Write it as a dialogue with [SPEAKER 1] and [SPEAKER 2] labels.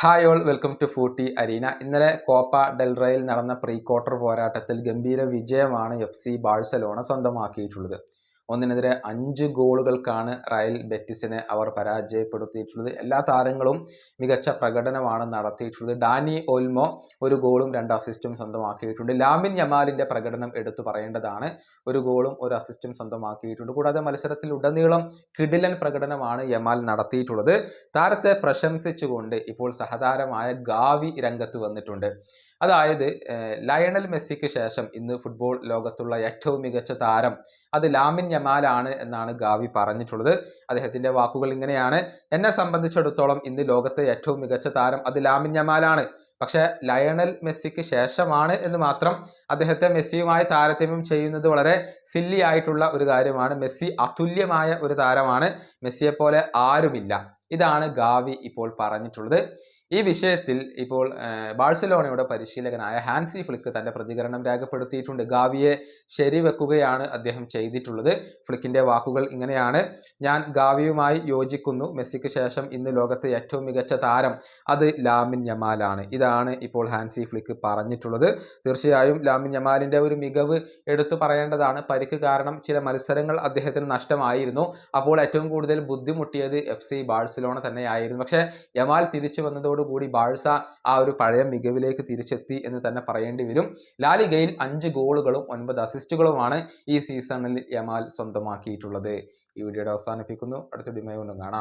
[SPEAKER 1] Hi all, welcome to footy arena. ഇന്നലെ Copa del റേയിൽ നടന്ന പ്രീ ക്വാർട്ടർ പോരാട്ടത്തിൽ ഗംഭീര വിജയമാണ് FC ബാഴ്സലോണ സ്വന്തമാക്കിയിട്ടുള്ളത്. 1-5 ഗോളുകൾക്കാണ് റയൽ ബെറ്റിസിനെ അവർ പരാജയപ്പെടുത്തിയിട്ടുള്ളത്. എല്ലാ താരങ്ങളും മികച്ച പ്രകടനമാണ് നടത്തിയിട്ടുള്ളത്. ഡാനി ഓൽമോ ഒരു ഗോളും 2 അസിസ്റ്റും സ്വന്തമാക്കിയിട്ടുണ്ട്. ലാമിൻ യമാലിൻ്റെ പ്രകടനം എടുത്തു പറയേണ്ടതാണ്. ഒരു ഗോളും 1 അസിസ്റ്റും സ്വന്തമാക്കിയിട്ടുണ്ട്. കൂടാതെ മത്സരത്തിൽ ഉടനീളം കിടിലൻ പ്രകടനമാണ് യമാൽ നടത്തിയിട്ടുള്ളത്. താരത്തെ പ്രശംസിച്ചുകൊണ്ട് ഇപ്പോൾ സഹതാരമായ ഗാവി രംഗത്ത് വന്നിട്ടുണ്ട്. അതായത് ലയണൽ മെസ്സിക്ക് ശേഷം ഇന്ന് ഫുട്ബോൾ ലോകത്തുള്ള ഏറ്റവും മികച്ച താരം അത് ലാമിൻ യമാലാണ് എന്നാണ് ഗാവി പറഞ്ഞിട്ടുള്ളത്. അദ്ദേഹത്തിൻ്റെ വാക്കുകൾ ഇങ്ങനെയാണ്: എന്നെ സംബന്ധിച്ചിടത്തോളം ഇന്ന് ലോകത്തെ ഏറ്റവും മികച്ച താരം അത് ലാമിൻ യമാലാണ്. പക്ഷേ ലയണൽ മെസ്സിക്ക് ശേഷമാണ് എന്ന് മാത്രം. അദ്ദേഹത്തെ മെസ്സിയുമായി താരതമ്യം ചെയ്യുന്നത് വളരെ സില്ലി ആയിട്ടുള്ള ഒരു കാര്യമാണ്. മെസ്സി അതുല്യമായ ഒരു താരമാണ്. മെസ്സിയെപ്പോലെ ആരുമില്ല. ഇതാണ് ഗാവി ഇപ്പോൾ പറഞ്ഞിട്ടുള്ളത്. ഈ വിഷയത്തിൽ ഇപ്പോൾ ബാഴ്സലോണയുടെ പരിശീലകനായ ഹാൻസി ഫ്ലിക്ക് തൻ്റെ പ്രതികരണം രേഖപ്പെടുത്തിയിട്ടുണ്ട്. ഗാവിയെ ശരിവെക്കുകയാണ് അദ്ദേഹം ചെയ്തിട്ടുള്ളത്. ഫ്ലിക്കിൻ്റെ വാക്കുകൾ ഇങ്ങനെയാണ്: ഞാൻ ഗാവിയുമായി യോജിക്കുന്നു. മെസ്സിക്ക് ശേഷം ഇന്ന് ലോകത്തെ ഏറ്റവും മികച്ച താരം അത് ലാമിൻ യമാലാണ്. ഇതാണ് ഇപ്പോൾ ഹാൻസി ഫ്ലിക്ക് പറഞ്ഞിട്ടുള്ളത്. തീർച്ചയായും ലാമിൻ യമാലിൻ്റെ ഒരു മികവ് എടുത്തു പറയേണ്ടതാണ്. പരിക്ക് കാരണം ചില മത്സരങ്ങൾ അദ്ദേഹത്തിന് നഷ്ടമായിരുന്നു. അപ്പോൾ ഏറ്റവും കൂടുതൽ ബുദ്ധിമുട്ടിയത് FC ബാഴ്സലോണ തന്നെയായിരുന്നു. പക്ഷേ യമാൽ തിരിച്ചു വന്നതോടുകൂടി ബാഴ്സ ആ ഒരു പഴയ മികവിലേക്ക് തിരിച്ചെത്തി എന്ന് തന്നെ പറയേണ്ടി വരും. ലാലിഗയിൽ 5 ഗോളുകളും 9 അസിസ്റ്റുകളുമാണ് ഈ സീസണിൽ യമാൽ സ്വന്തമാക്കിയിട്ടുള്ളത്. ഈ വീഡിയോയുടെ അവസാനിപ്പിക്കുന്നു. അടുത്ത വീഡിയോയുമായി കാണാം.